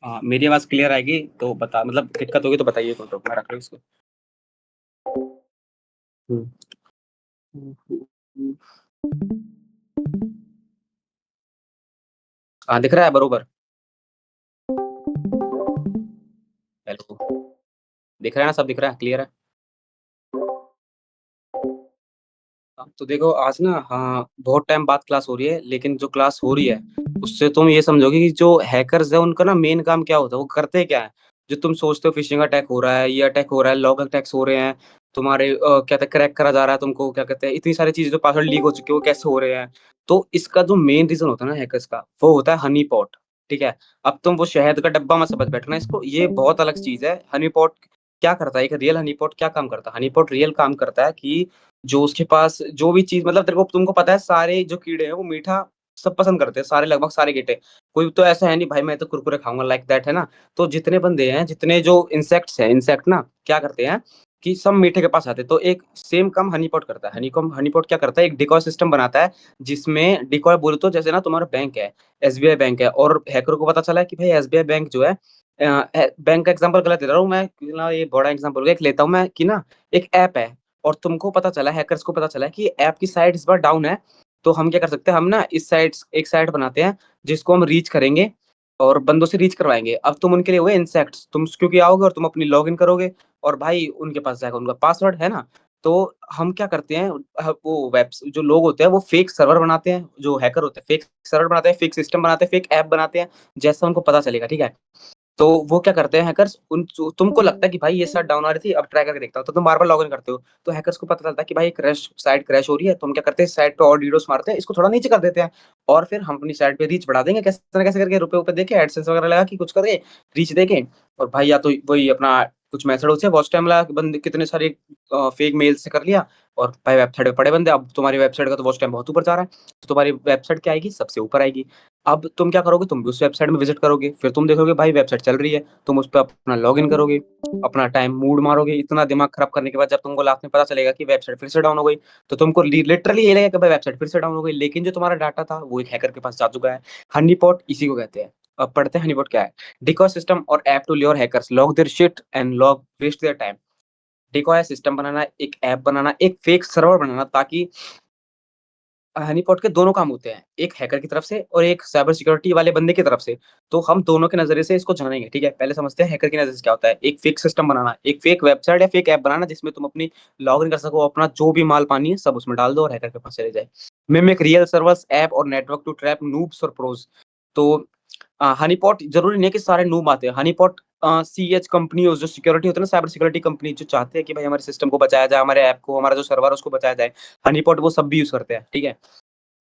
मेरी आवाज़ क्लियर आएगी तो बता मतलब दिक्कत होगी तो बताइए तो मैं रख लूँ इसको। हुँ। हुँ, हुँ, हुँ। हाँ, दिख रहा है बरोबर? हेलो, दिख रहा है ना सब दिख रहा है, क्लियर है? तो देखो आज ना बहुत टाइम बाद क्लास हो रही है, लेकिन जो क्लास हो रही है, उससे तुम ये समझोगे कि जो हैकर्स हैं उनका ना मेन काम क्या होता है, वो करते क्या है? जो तुम सोचते हो फिशिंग अटैक हो रहा है, ये अटैक हो रहा है, लॉग अटैक्स हो रहे हैं, तुम्हारे क्या कहते हैं क्रैक करा जा रहा है तुमको, क्या कहते हैं इतनी सारी चीज़ें जो पासवर्ड लीक हो चुके हैं, वो कैसे हो रहे हैं? तो इसका जो मेन रीज़न होता है ना हैकर्स का, वो होता है हनी पॉट, ठीक है? अब तुम वो शहद का डब्बा मत समझ बैठना इसको, ये बहुत अलग चीज़ है। हनी पॉट क्या करता है, एक रियल हनी पॉट क्या काम करता है? हनी पॉट रियल काम करता है कि जो उसके पास जो भी चीज़ मतलब तेरे को तुमको पता है सारे जो कीड़े हैं वो मीठा सब पसंद करते हैं, सारे लगभग सारे कीड़े। कोई तो ऐसा है नहीं भाई मैं तो कुरकुरे खाऊँगा लाइक दैट है ना? तो जितने बंदे हैं, जितने जो इंसेक्ट्स हैं, इंसेक्ट ना क्या करते हैं कि सब मीठे के पास आते हैं। तो एक सेम काम हनी पॉट करता है। हनी पॉट क्या करता है एक डिकॉय सिस्टम बनाता है जिसमें डिकॉय बोले तो जैसे ना तुम्हारा बैंक है, एसबीआई बैंक है और हैकर को पता चला है कि भाई एसबीआई बैंक जो है बैंक का एग्ज़ाम्पल गलत दे रहा हूँ मैं, ना ये बड़ा एग्ज़ाम्पल हो गया, एक लेता हूँ मैं कि ना एक ऐप है और तुमको पता चला हैकर्स को पता चला कि ऐप की साइट इस बार डाउन है, तो हम क्या कर सकते हैं, हम ना इस साइट्स एक साइट बनाते हैं, जिसको हम रीच करेंगे और बंदों से रीच करवाएँगे। अब तुम उनके लिए हुए इंसेक्ट्स, तुम क्योंकि आओगे और तुम अपनी लॉगिन करोगे और भाई उनके पास जाएगा उनका पासवर्ड, है ना? तो हम क्या करते हैं वो वेब्स जो लोग होते हैं वो फेक सर्वर बनाते हैं, जो हैकर होते हैं फेक सर्वर बनाते हैं, फेक सिस्टम बनाते हैं, फेक ऐप बनाते हैं, जैसा उनको पता चलेगा, ठीक है? तो वो क्या करते हैं हैकर्स उन जो तुमको लगता है कि भाई ये साइट डाउन आ रही थी, अब ट्राई करके देखता हूँ, तो तुम बार-बार लॉगिन करते हो। तो हैकर्स को पता चलता है कि भाई साइट क्रैश हो रही है, तो हम क्या करते हैं साइट पे और डीडोस मारते हैं, इसको थोड़ा नीचे कर देते हैं और फिर हम अपनी साइट पे रीच बढ़ा देंगे कैसे ना कैसे करके रुपए-वुपए देके एडसेंस वगैरह लगा के कुछ करके रीच देके और भाई या तो वही अपना कुछ मेथड होते हैं वॉच टाइम लगा के बंदे कितने सारे फेक मेल से कर लिया और भाई वेबसाइट पे पड़े बंदे, अब तुम्हारी वेबसाइट का तो वॉच टाइम बहुत ऊपर जा रहा है, तो तुम्हारी वेबसाइट क्या आएगी? सबसे ऊपर आएगी। अब तुम क्या करोगे? तुम भी उस वेबसाइट में विज़िट करोगे, फिर तुम देखोगे भाई वेबसाइट चल रही है, तुम उस पे अपना लॉगिन करोगे, अपना टाइम मूड मारोगे, इतना दिमाग खराब करने के बाद जब तुमको लास्ट में पता चलेगा कि वेबसाइट फिर से डाउन हो गई, तो तुमको लिटरली ये लगेगा कि भाई वेबसाइट फिर से डाउन हो गई, लेकिन जो तुम्हारा डाटा था वो एक हैकर के पास जा चुका है। हनी पॉट इसी को कहते हैं। अब पढ़ते हैं हनी पॉट क्या है? डिकॉय सिस्टम और app to lure hackers log their shit and log waste their time. Decoy system बनाना, एक ऐप बनाना, एक फेक सर्वर बनाना ताकि हनीपॉट के दोनों काम होते हैं, एक हैकर की तरफ से और एक साइबर सिक्योरिटी वाले बंदे की तरफ से। तो हम दोनों के नज़रिए से इसको जानेंगे, ठीक है? पहले समझते हैं हैकर की नज़र से क्या होता है। एक फेक सिस्टम बनाना, एक फेक वेबसाइट या फेक ऐप बनाना जिसमें तुम अपनी लॉगिन कर सको, अपना जो भी माल पानी है सब उसमें डाल दो और हैकर के पास चले जाए। मिमिक रियल सर्वर्स, ऐप और नेटवर्क टू ट्रैप नूब्स और प्रोस। तो हनीपॉट ज़रूरी नहीं है कि सारे नूब आते हैं। हनीपॉट सीएच कंपनी जो सिक्योरिटी होती है ना साइबर सिक्योरिटी कंपनी जो चाहते हैं कि भाई हमारे सिस्टम को बचाया जाए, हमारे ऐप को, हमारा जो सर्वर है उसको बचाया जाए। हनीपॉट वो सब भी यूज़ करते हैं, ठीक है?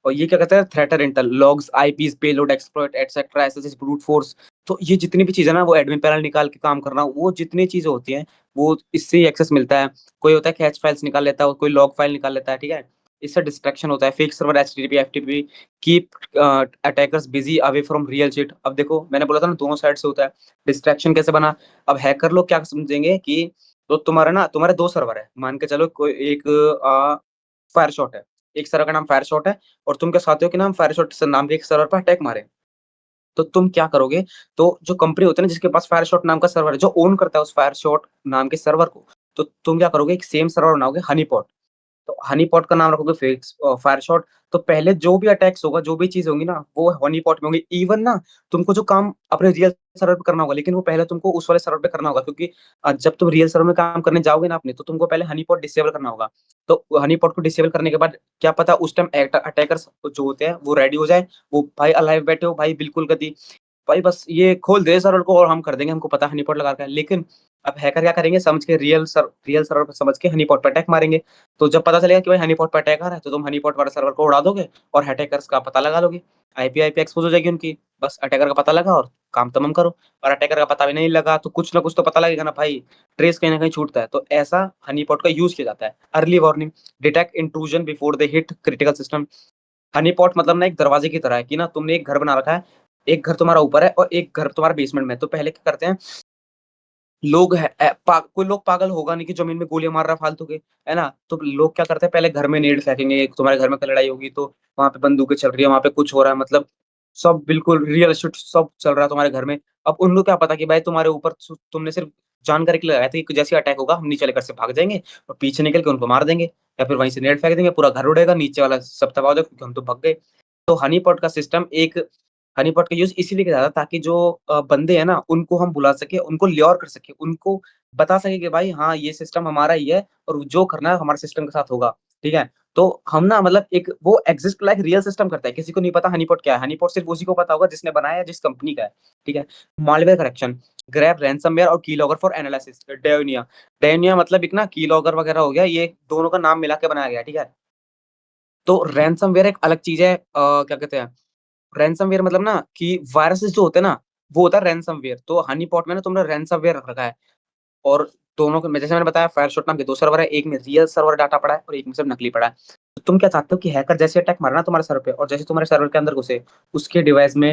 और ये क्या कहते हैं treater Intel, logs, IPs, payload exploit etcetera, SSH, brute force. तो ये जितनी भी चीज़ें ना वो एडमिन पैनल निकाल के काम करना, वो जितनी चीज़ें होती हैं, वो इससे ही एक्सेस मिलता है। कोई होता है कैच फाइल्स निकाल लेता है, कोई लॉग फाइल निकाल लेता है, ठीक है? इससे डिस्ट्रैक्शन होता है, fake server HTTP, FTP keep attackers busy away from real shit. अब देखो मैंने बोला था ना दोनों साइड से होता है। डिस्ट्रैक्शन कैसे बना? अब हैकर लोग क्या समझेंगे कि तो तुम्हारा ना तुम्हारे 2 सर्वर है, मान के चलो कोई एक फायरशॉट है। एक सर्वर का नाम फायरशॉट है और तुम क्या चाहते हो कि ना हम फायरशॉट स नाम के एक सर्वर पर अटैक मारें। तो तुम क्या करोगे? तो जो कंपनी होती है ना जिसके पास फायरशॉट नाम का सर्वर है, जो ओन करता है उस फायरशॉट नाम के सर्वर को, तो तुम क्या करोगे एक सेम सर्वर बनाओगे हनीपॉट। तो हनी पॉट का नाम रखोगे फायर शॉट। तो पहले जो भी अटैक्स होगा, जो भी चीज़ होंगी ना, वो हनी पॉट में होंगी। इवन ना तुमको जो काम अपने रियल सर्वर पे करना होगा, लेकिन वो पहले तुमको उस वाले सर्वर पे करना होगा क्योंकि जब तुम रियल सर्वर में काम करने जाओगे ना अपने, तो तुमको पहले हनी पॉट डिसेबल करना होगा। तो हनी पॉट को डिसेबल करने के बाद क्या पता उस टाइम अटैकर्स जो होते हैं, वो रेडी हो जाए। वो भाई अलाइव बैठे हो, भाई बिल्कुल गति भाई बस ये खोल दे सर्वर को और हम कर देंगे, हमको पता है हनीपॉट लगा रखा है। लेकिन अब हैकर क्या करेंगे समझ के रियल सर्वर पे समझ के हनीपॉट पे अटैक मारेंगे। तो जब पता चलेगा कि भाई हनीपॉट पे अटैक आ रहा है, तो तुम हनीपॉट वाले सर्वर को उड़ा दोगे और हैकर्स का पता लगा लोगे। आईपी एक्सपोज़ हो जाएगी उनकी। बस अटैकर का पता लगा और काम तमाम करो। और अटैकर का पता भी नहीं लगा तो कुछ ना कुछ तो पता लगेगा ना भाई, ट्रेस कहीं न कहीं छूटता है। तो ऐसा हनीपॉट का यूज़ किया जाता है। Early warning, detect intrusion before they hit critical system. Honey pot मतलब ना एक दरवाजे की तरह है कि ना तुमने एक घर बना रखा है, एक घर तुम्हारा ऊपर है और एक घर तुम्हारा बेसमेंट में है। तो पहले क्या करते हैं लोग है कोई लोग पागल होगा नहीं कि ज़मीन में गोलियाँ मार रहा है फालतू के, है ना? तो लोग क्या करते हैं पहले घर में नेड फेंकेंगे, तुम्हारे घर में कल लड़ाई होगी तो वहाँ पे बंदूकें चल रही है, वहाँ पे कुछ हो रहा है मतलब सब बिल्कुल रियल एस्टेट सब चल रहा है तुम्हारे घर में। अब उनको क्या पता कि भाई तुम्हारे ऊपर तुमने सिर्फ जानकारी के लिए लगाया था कि जैसे अटैक होगा हम नीचे वाले घर से भाग जाएँगे और पीछे निकल के उनको मार देंगे या फिर वहीं से नेट फेंक देंगे, पूरा घर उड़ेगा, नीचे वाला सब तबाह हो जाएगा क्योंकि हम तो भाग गए। तो हनी पॉट का सिस्टम एक हनी पॉट का यूज़ इसीलिए किया जाता है ताकि जो बंदे हैं ना उनको हम बुला सकें, उनको ल्योर कर सकें, उनको बता सकें कि भाई हाँ, ये सिस्टम हमारा ही है और जो करना है हमारे सिस्टम के साथ होगा, ठीक है? तो हम ना मतलब एक वो एक्सिस्ट लाइक रियल सिस्टम करता है, किसी को नहीं पता हनी पॉट क्या है, हनी पॉट सिर्फ उसी को पता होगा जिसने बनाया है, जिस कंपनी का है, ठीक है? मालवेयर करेक्शन, ग्रैब, रैनसमवेयर और कीलॉगर फॉर एनालिसिस, डेयोनिया। डेयोनिया मतलब एक ना कीलॉगर वगैरह हो गया, ये दोनों का नाम मिला के बनाया गया है, ठीक है? तो रैनसमवेयर एक अलग चीज़ है क्या कहते हैं रैनसमवेयर मतलब ना कि वायरसेस जो होते हैं ना, वो होता है रैनसमवेयर। तो हनी पॉट में ना तुमने रैनसमवेयर रख रखा है और दोनों को मैं जैसे मैंने बताया फायरशॉट नाम के 2 सर्वर है, एक में रियल सर्वर डाटा पड़ा है और एक में सिर्फ नकली पड़ा है। तो तुम क्या चाहते हो कि हैकर जैसे अटैक मारे ना तुम्हारे सर्वर पे और जैसे तुम्हारे सर्वर के अंदर घुसे, उसके डिवाइस में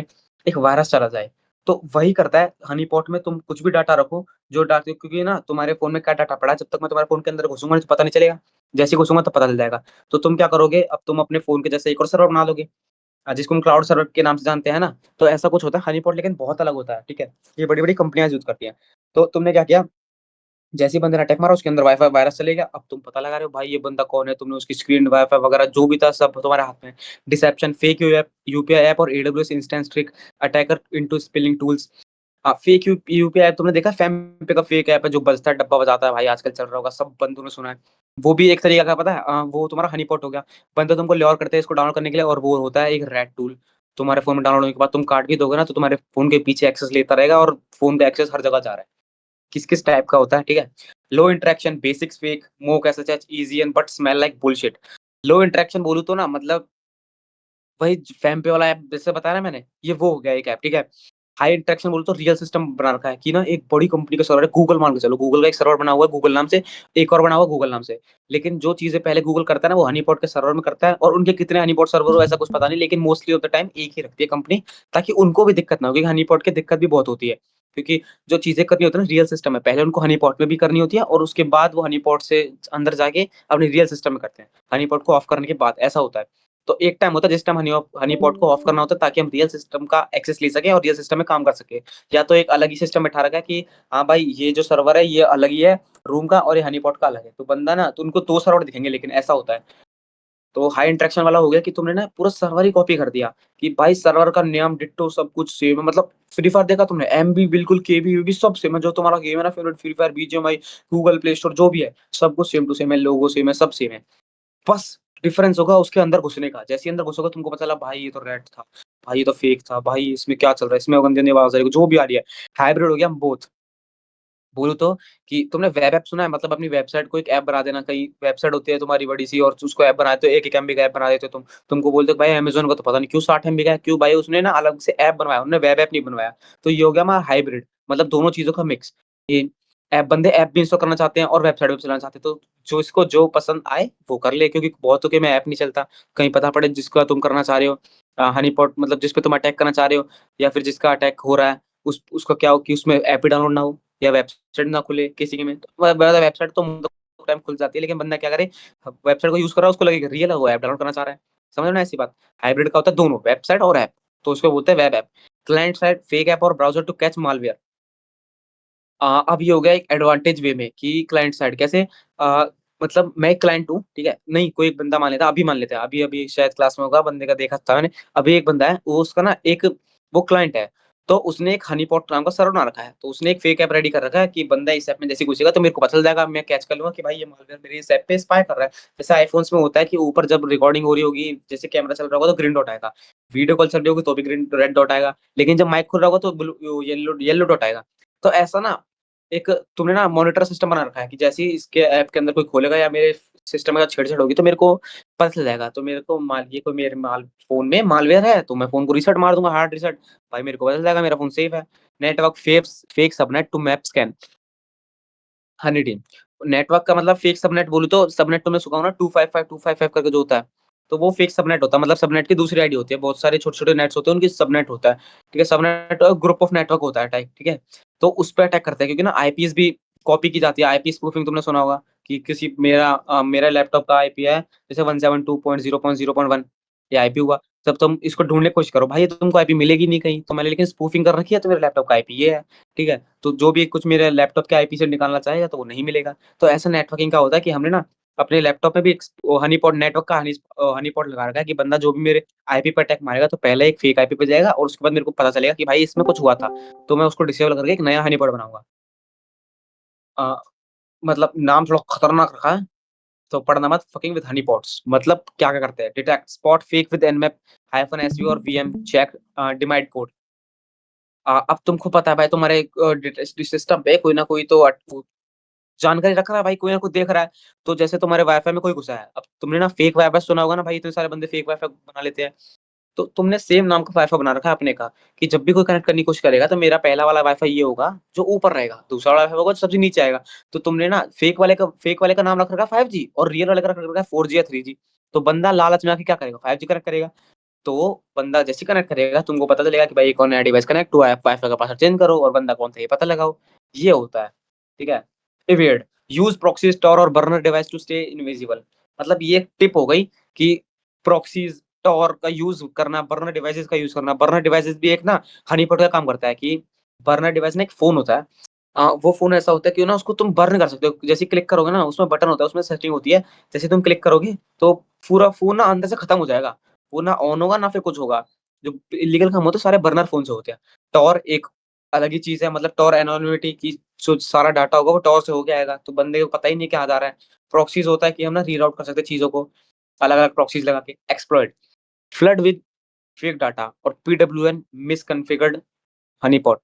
एक वायरस चला जाए। तो वही करता है हनी पॉट में तुम कुछ भी डाटा रखो, जो डाटा क्योंकि ना तुम्हारे फ़ोन में क्या डाटा पड़ा है, जब तक मैं तुम्हारे फ़ोन के अंदर घुसूँगा नहीं तो पता नहीं चलेगा। जैसे ही घुसूँगा तब पता चल जाएगा। तो तुम क्या करोगे, अब तुम अपने फ़ोन के जैसे एक और सर्वर बना लोगे। जिसको हम क्लाउड सर्वर के नाम से जानते हैं ना, तो ऐसा कुछ होता है हनीपॉट लेकिन बहुत अलग होता है, ठीक है? ये बड़ी-बड़ी कंपनियाँ यूज़ करती हैं। तो तुमने क्या किया, जैसे ही बंदे ने अटैक मारा उसके अंदर वाईफ़ाई वायरस चले गया, अब तुम पता लगा रहे हो भाई ये बंदा कौन है, तुमने उसकी स्क्रीन, वाईफ़ाई वगैरह जो भी था सब तुम्हारे हाथ में है। डिसेप्शन, फेक यूपीआई ऐप और AWS instance trick, attacker into spilling tools. Fake UPI तुमने देखा फ़ेम पे का फेक ऐप है जो बजता है, डब्बा बजाता है भाई आजकल चल रहा होगा, सब बंदों ने सुना है। वो भी एक तरीका का पता है वो तुम्हारा हनीपॉट हो गया। बंदे तुमको ल्योर करते हैं इसको डाउनलोड करने के लिए और वो होता है एक रैट टूल। तुम्हारे फ़ोन में डाउनलोड होने के बाद तुम काट भी दोगे ना तो तुम्हारे फ़ोन के पीछे एक्सेस लेता रहेगा और फ़ोन का एक्सेस हर जगह जा रहा है। किस-किस टाइप का होता है, ठीक है? Low interaction, basics fake, mock SSH, easy and but smell like bullshit. Low interaction बोलूँ तो ना मतलब वही फ़ैम पे वाला ऐप जैसे बताया ना मैंने, ये वो हो गया एक ऐप, ठीक है? हाई इंटरेक्शन बोलूँ तो रियल सिस्टम बना रखा है कि ना एक बड़ी कंपनी का सर्वर है, गूगल मान के चलो, गूगल का एक सर्वर बना हुआ है गूगल नाम से, एक और बना हुआ है गूगल नाम से। लेकिन जो चीज़ें पहले गूगल करता है ना, वो हनीपॉट के सर्वर में करता है और उनके कितने हनीपॉट सर्वर हो ऐसा कुछ पता नहीं, लेकिन मोस्टली ऑफ द टाइम एक ही रखती है कंपनी, ताकि उनको भी दिक्कत ना हो क्योंकि हनीपॉट की दिक्कत भी बहुत होती है। क्योंकि जो चीज़ें करनी होती है ना रियल सिस्टम में, पहले उनको हनीपॉट में भी करनी होती है और उसके बाद वो हनीपॉट से अंदर जाके अपने रियल सिस्टम में करते हैं। हनीपॉट को ऑफ करने के बाद, ऐसा होता है। तो एक टाइम होता है जिस टाइम हनी पॉट को ऑफ करना होता है ताकि हम रियल सिस्टम का एक्सेस ले सकें और रियल सिस्टम में काम कर सकें। या तो एक अलग ही सिस्टम बैठा रखा है कि हाँ भाई ये जो सर्वर है ये अलग ही है रूम का और ये हनी पॉट का अलग है। तो बंदा ना तो उनको 2 सर्वर दिखेंगे लेकिन ऐसा होता है। तो हाई इंटरेक्शन वाला हो गया कि तुमने ना पूरा सर्वर ही कॉपी कर दिया कि भाई सर्वर का नियम डिट्टो सब कुछ सेम है मतलब फ्री फायर देखा तुमने एमबी बिल्कुल केबी-वेबी सब सेम है जो तुम्हारा गेम है ना favourite free fire, BGMI, Google play store जो भी है, सब कुछ सेम टू सेम है, लोगो सेम है, सब सेम है। बस डिफरेंस होगा उसके अंदर घुसने का। जैसे ही अंदर घुसोगे तुमको पता चला भाई ये तो रेड था, भाई ये तो फेक था, भाई इसमें क्या चल रहा है? इसमें गंदी-गंदी आवाज़ आ रही है, जो भी आ रही है। हाइब्रिड हो गया हम बोथ। बोलूँ तो कि तुमने वेब ऐप सुना है? मतलब अपनी वेबसाइट को एक ऐप बना देना, कहीं वेबसाइट होती है तुम्हारी बड़ी-सी और उसको ऐप बनाते हो, 1-1 एमबी का ऐप बना देते हो तुम। तुमको बोलते हो भाई अमेज़न का तो पता नहीं क्यों 60 एमबी का है, क्यों भाई उसने ना अलग से ऐप बनवाया, उन्होंने वेब ऐप नहीं बनवाया। तो ये हो गया हमारा हाइब्रिड मतलब दोनों चीज़ों का मिक्स। ये बंदे ऐप भी इंस्टॉल करना चाहते हैं और वेबसाइट भी चलाना चाहते हैं, तो जो इसको जो पसंद आए वो कर ले क्योंकि बहुतों के में ऐप नहीं चलता। कहीं पता पड़े जिसका तुम करना चाह रहे हो हनीपॉट मतलब जिस पे तुम अटैक करना चाह रहे हो या फिर जिसका अटैक हो रहा है, उसका क्या हो कि उसमें ऐप ही डाउनलोड ना हो। या वेबसाइट ना खुले किसी के में, तो वेबसाइट तो टाइम खुल जाती है, लेकिन बंदा क्या करे, वेबसाइट को यूज़ कर रहा है, उसको लगेगा रियल है, वो ऐप डाउनलोड करना चाह रहा है। समझ रहे हो ना ऐसी बात? हाइब्रिड का होता है दोनों, वेबसाइट और ऐप, तो उसको बोलते हैं web app. Client side fake app और ब्राउज़र टू कैच मालवेयर। अब ये हो गया एक एडवांटेज वे में कि क्लाइंट साइड कैसे अ, मतलब मैं एक क्लाइंट हूँ, ठीक है? नहीं कोई एक बंदा मान लेते हैं, अभी मान लेते हैं, अभी-अभी शायद क्लास में होगा, बंदे का देखा था मैंने। अभी एक बंदा है, वो उसका ना एक वो क्लाइंट है, तो उसने एक हनीपॉट नाम का सर्वर बना रखा है। तो उसने एक फेक ऐप रेडी कर रखा है कि बंदा इस ऐप में जैसे ही घुसेगा तो मेरे को पता चल जाएगा, मैं कैच कर लूँगा कि भाई ये मालवेयर मेरे इस ऐप पे स्पाई कर रहा है। जैसे आईफ़ोन्स में होता है कि ऊपर जब रिकॉर्डिंग हो रही होगी, जैसे कैमरा चल रहा होगा तो ग्रीन डॉट आएगा। वीडियो कॉल चल रही होगी तो भी ग्रीन रेड डॉट आएगा, लेकिन जब माइक खुल रहा होगा तो ब्लू येलो येलो डॉट आएगा। तो ऐसा ना एक तुमने ना मॉनिटर सिस्टम बना रखा है कि जैसे ही इसके ऐप के अंदर कोई खोलेगा या मेरे सिस्टम में छेड़-छाड़ होगी तो मेरे को पता चल जाएगा। तो मेरे को मान ये कोई मेरे फ़ोन में मालवेयर है तो मैं फ़ोन को रीसेट मार दूँगा हार्ड रीसेट। भाई मेरे को पता चल जाएगा मेरा फ़ोन सेफ है। Network fake subnet to map scan honey team. Network का मतलब फेक सबनेट बोलूँ तो सबनेट तो मैं सुनाऊँ ना 255 करके जो होता है, तो वो फेक सबनेट होता है मतलब सबनेट की दूसरी आईडी होती है। बहुत सारे छोटे-छोटे नेट्स होते हैं उनकी सबनेट होता है। ठीक है? सबनेट ग्रुप ऑफ नेटवर्क होता है टाइप, ठीक है? तो उस पे अटैक करते हैं क्योंकि ना आईपीज़ भी कॉपी की जाती है। आईपी स्पूफिंग तुमने सुना होगा कि किसी मेरा लैपटॉप का आईपी है जैसे 172.0.0.1 ये आईपी हुआ। तब तुम इसको ढूँढने की कोशिश करो, भाई ये तुमको आईपी मिलेगी नहीं कहीं, तो मैंने लेकिन स्पूफिंग कर रखी है तो मेरे लैपटॉप का आईपी ये है, ठीक है? तो जो भी कुछ मेरे लैपटॉप के आईपी से निकालना चाहेगा तो वो नहीं मिलेगा। तो ऐसा नेटवर्किंग का होता है कि हमने ना अपने लैपटॉप में भी एक वो हनीपॉट नेटवर्क का हनीपॉट लगा रखा है कि बंदा जो भी मेरे आईपी पे अटैक मारेगा तो पहले एक फेक आईपी पे जाएगा और उसके बाद मेरे को पता चलेगा कि भाई इसमें कुछ हुआ था। तो मैं उसको डिसेबल करके एक नया हनीपॉट बनाऊँगा। अ, मतलब नाम थोड़ा खतरनाक रखा है। तो पढ़ना मत फकिंग विद हनी पॉट्स मतलब क्या-क्या करते हैं detect spot fake with Nmap hyphen SVO और वीएम चेक डिमाइड कोड। अब तुमको पता है भाई तुम्हारे सिस्टम पे कोई ना कोई तो जानकारी रख रहा है भाई, कोई ना कोई देख रहा है। तो जैसे तुम्हारे वाईफ़ाई में कोई घुसा है, अब तुमने ना फेक वाईफ़ाई सुना होगा ना भाई, इतने सारे बंदे फेक वाईफ़ाई बना लेते हैं। तो तुमने सेम नाम का वाईफ़ाई बना रखा है अपने का, कि जब भी कोई कनेक्ट करने की कोशिश करेगा तो मेरा पहला वाला वाईफ़ाई ये होगा जो ऊपर रहेगा, दूसरा वाला वाईफ़ाई होगा जो सबसे नीचे आएगा। तो तुमने ना फेक वाले का नाम रख रखा है 5G और रियल वाले का रख रखा है 4G या 3G। तो बंदा लालच में आके क्या करेगा 5G कनेक्ट करेगा। तो बंदा जैसे ही कनेक्ट करेगा तुमको पता चलेगा कि भाई ये कौन नया डिवाइस कनेक्ट हुआ है, वाईफ़ाई का पासवर्ड चेंज करो और बंदा कौन था ये पता लगाओ। ये होता है, ठीक है? इवेड यूज़ प्रॉक्सी स्टोर और burner device to stay invisible मतलब ये एक टिप हो गई कि प्रॉक्सीज़ टॉर का यूज़ करना, बर्नर डिवाइसेज़ का यूज़ करना। बर्नर डिवाइसेज़ भी एक ना हनीपॉट का काम करता है कि बर्नर डिवाइस ना एक फ़ोन होता है। वो फ़ोन ऐसा होता है कि ना उसको तुम बर्न कर सकते हो। जैसे ही क्लिक करोगे ना उसमें बटन होता है, उसमें सेटिंग होती है। जैसे तुम क्लिक करोगे तो पूरा फ़ोन ना अंदर से खत्म हो जाएगा। वो ना ऑन होगा ना फिर कुछ होगा। जो इल्लीगल काम होते हैं सारे बर्नर फ़ोन से होते हैं। टॉर एक अलग ही चीज़ है मतलब टॉर एनोनिमिटी की जो सारा डाटा होगा वो टॉर से होके आएगा। तो बंदे को पता ही नहीं कहाँ जा रहा है। प्रॉक्सीज़ होता है कि हम ना रीराउट कर सकते हैं चीज़ों को अलग-अलग प्रॉक्सीज़ लगा के। Exploit flood with fake data और पीडब्ल्यूएन मिसकॉन्फिगर्ड हनीपॉट।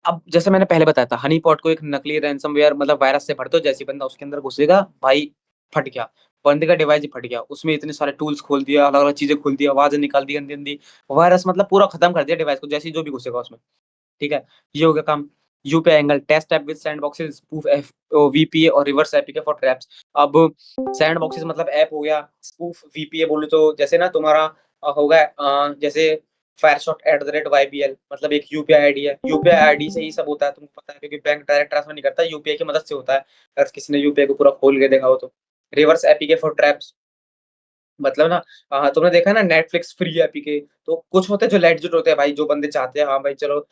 अब जैसे मैंने पहले बताया था हनीपॉट को एक नकली रैनसमवेयर मतलब वायरस से भर दो, जैसे ही बंदा उसके अंदर घुसेगा, भाई फट गया। बंदे का डिवाइस ही फट गया। उसमें इतने सारे टूल्स खोल दिया, अलग-अलग चीज़ें खोल दी, आवाज़ें निकाल दी गंदी-गंदी। वायरस मतलब पूरा खत्म कर दिया डिवाइस को, जैसे ही जो भी घुसेगा उसमें। ठीक है? ये हो गया काम। UPI angle test app with sandboxes spoof VPA और रिवर्स एपीके फॉर ट्रैप्स। अब सैंडबॉक्सेस मतलब ऐप हो गया, स्पूफ वीपीए बोले तो जैसे ना तुम्हारा होगा जैसे फायरशॉट@YBL मतलब एक यूपीआई आईडी है। यूपीआई आईडी से ही सब होता है, तुमको पता है क्योंकि बैंक डायरेक्ट ट्रांसफर नहीं करता, यूपीआई की मदद से होता है। अगर किसी ने यूपीआई को पूरा खोल के देखा हो तो। रिवर्स एपीके फॉर ट्रैप्स मतलब ना तुमने देखा है ना नेटफ्लिक्स फ्री एपीके तो कुछ होते हैं जो लेजिट होते हैं भाई, जो बंदे चाहते हैं हाँ भाई चलो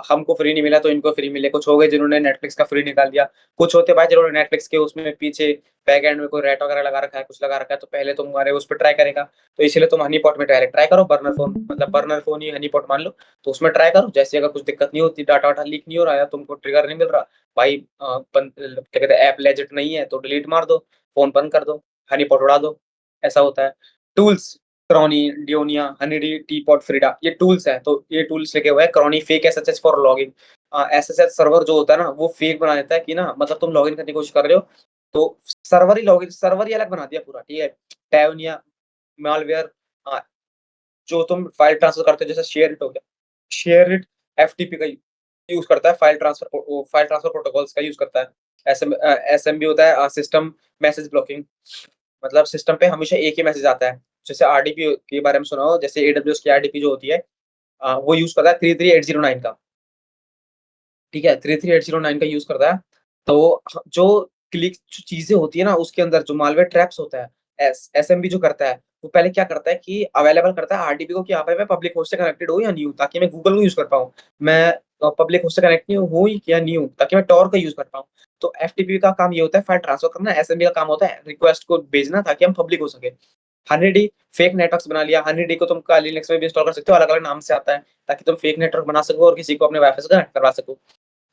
हमको फ्री नहीं मिला तो इनको फ्री मिले। कुछ हो गए जिन्होंने नेटफ्लिक्स का फ्री निकाल दिया। कुछ होते हैं भाई जिन्होंने नेटफ्लिक्स के उसमें पीछे बैक एंड में कोई रैट वगैरह लगा रखा है, कुछ लगा रखा है, तो पहले तुम्हारे उस पे ट्राई करेगा। तो इसीलिए तुम हनी पॉट में डायरेक्ट ट्राई करो, बर्नर फ़ोन मतलब बर्नर फ़ोन ही हनी पॉट मान लो, तो उसमें ट्राई करो। जैसे अगर कुछ दिक्कत नहीं होती, डाटा-वाटा लीक नहीं हो रहा है, तुमको ट्रिगर नहीं मिल रहा, भाई क्या कहते हैं ऐप लेजिट नहीं है तो डिलीट मार दो, फ़ोन बंद कर दो, हनी पॉट उड़ा दो, ऐसा होता है। Tools Cowrie, Dionaea, HoneyD, T-Pot, Frida ये टूल्स हैं। तो ये टूल्स लिखे हुए हैं Cowrie fake SSH for login. SSH server जो होता है ना वो फेक बना देता है कि ना मतलब तुम लॉगिन करने की कोशिश कर रहे हो, तो सर्वर ही अलग बना दिया पूरा, ठीक है? टायोनिया, मालवेयर जो तुम फाइल ट्रांसफर करते हो जैसे शेयरिट हो गया। शेयरिट एफटीपी का यूज़ करता है, फाइल ट्रांसफर प्रोटोकॉल्स का यूज़ करता है। एसएमबी होता है सिस्टम मैसेज ब्लॉकिंग मतलब सिस्टम पे हमेशा एक ही मैसेज आता है। जैसे आरडीपी के बारे में सुना हो, जैसे एडब्ल्यूएस की आरडीपी जो होती है वो यूज़ करता है 33809 का, ठीक है? 33809 का यूज़ करता है। तो जो क्लिक जो चीज़ें होती है ना उसके अंदर जो मालवेयर ट्रैप्स होता है, एसएमबी जो करता है, वो पहले क्या करता है कि अवेलेबल करता है आरडीपी को कि यहाँ पे मैं पब्लिक होस्ट से कनेक्टेड हूँ या नहीं हूँ, ताकि मैं गूगल को यूज़ कर पाऊँ। मैं पब्लिक होस्ट से कनेक्ट नहीं हूँ या नहीं हूँ, ताकि मैं टॉर का यूज़ कर पाऊँ। तो एफटीपी का काम ये होता है फाइल ट्रांसफर करना, एसएमबी का काम होता है रिक्वेस्ट को भेजना ताकि हम पब्लिक हो सके। हनीडी फेक नेटवर्क्स बना लिया। हनीडी को तुम कली लिनक्स में भी इंस्टॉल कर सकते हो, अलग-अलग नाम से आता है, ताकि तुम फेक नेटवर्क बना सको और किसी को अपने वाईफ़ाई से कनेक्ट करवा सको।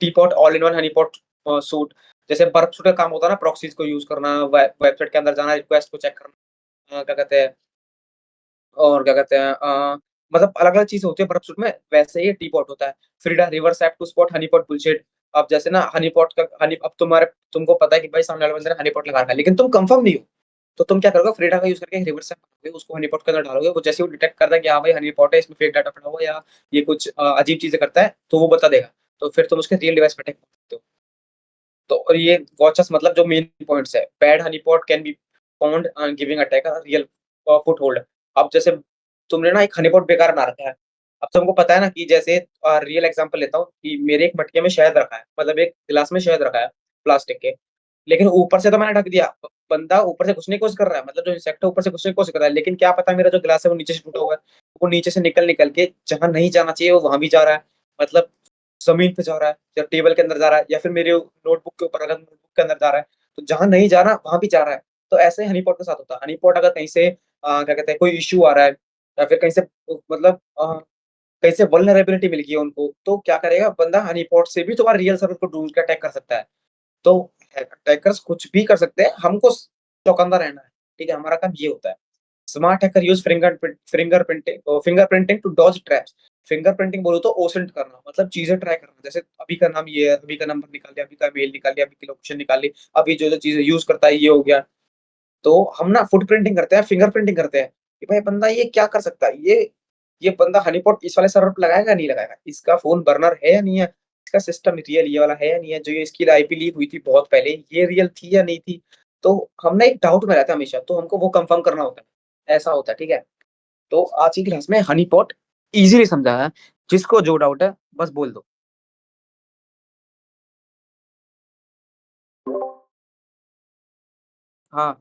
Teapot all in one honeypot suit जैसे बर्प सूट का काम होता है ना प्रॉक्सीज़ को यूज़ करना, वेबसाइट के अंदर जाना, रिक्वेस्ट को चेक करना क्या कहते हैं और क्या कहते हैं मतलब अलग-अलग चीज़ें होती है बर्प सूट में, वैसे ही टीपॉट होता है। Frida reverse app to spot honeypot bullshit अब जैसे ना हनीपॉट का हनी अब तुमको पता है कि भाई सामने वाले बंदे ने हनीपॉट लगा रखा है, लेकिन तुम कन्फर्म नहीं हो। तो तुम क्या करोगे फ्रीडा का यूज़ करके रिवर्स ऐप बनाओगे, उसको हनीपॉट के अंदर डालोगे, वो जैसे ही वो डिटेक्ट करता है कि हाँ भाई हनीपॉट है, इसमें फेक डाटा पड़ा हुआ है या ये कुछ अजीब चीज़ें करता है, तो वो बता देगा। तो फिर तुम उसके रियल डिवाइस पे अटैक कर सकते हो। तो और ये वॉचेस मतलब जो मेन पॉइंट्स है, bad honeypot can be found giving attacker a real foothold. अब जैसे तुमने ना एक हनीपॉट बेकार बना रखा है। अब तुमको पता है ना कि जैसे रियल एग्ज़ाम्पल लेता हूँ कि मेरे एक मटके में शहद रखा है, मतलब एक गिलास में शहद रखा है प्लास्टिक के, लेकिन ऊपर से तो मैंने ढक दिया। बंदा ऊपर से घुसने की कोशिश कर रहा है, मतलब जो इंसेक्ट है ऊपर से घुसने की कोशिश कर रहा है, लेकिन क्या पता मेरा जो ग्लास है वो नीचे से टूटा हुआ है। वो नीचे से निकल-निकल के जहाँ नहीं जाना चाहिए वो वहाँ भी जा रहा है। मतलब ज़मीन पे जा रहा है या टेबल के अंदर जा रहा है या फिर मेरे नोटबुक के ऊपर अगर नोटबुक के अंदर जा रहा है, तो जहाँ नहीं जाना वहाँ भी जा रहा है। तो ऐसे ही हनी पॉट के साथ होता है। हनी पॉट अगर कहीं से क्या कहते हैं कोई इश्यू आ रहा है या फिर कहीं से मतलब कहीं से वल्नरेबिलिटी मिल गई है उनको, तो क्या करेगा बंदा हनी पॉट से भी तुम्हारे रियल सर्वर को ढूँढ के अटैक कर सकता है। तो हैकर्स कुछ भी कर सकते हैं, हमको चौकन्ना रहना है, ठीक है? हमारा काम ये होता है। Smart hacker use fingerprinting to dodge traps. Fingerprinting बोलो तो ओसेंट करना, मतलब चीज़ें ट्राई करना। जैसे अभी का नाम ये है, अभी का नंबर निकाल लिया, अभी का मेल निकाल लिया, अभी की लोकेशन निकाल ली, अभी जो-जो चीज़ें यूज़ करता है ये हो गया। तो हम ना फुटप्रिंटिंग करते हैं, फिंगरप्रिंटिंग करते हैं, कि भाई बंदा ये क्या कर सकता है? ये बंदा हनीपॉट इस वाले सर्वर पे लगाएगा या नहीं लगाएगा? इसका फ़ोन बर्नर है या नहीं है? इसका सिस्टम रियल ये वाला है या नहीं है? जो ये इसकी आईपी लीक हुई थी बहुत पहले, ये रियल थी या नहीं थी? तो हम ना एक डाउट में रहते हैं हमेशा, तो हमको वो कन्फर्म करना होता है। ऐसा होता है, ठीक है? तो आज की क्लास में हनीपॉट ईज़िली समझाया है, जिसको जो डाउट है बस बोल दो। हाँ।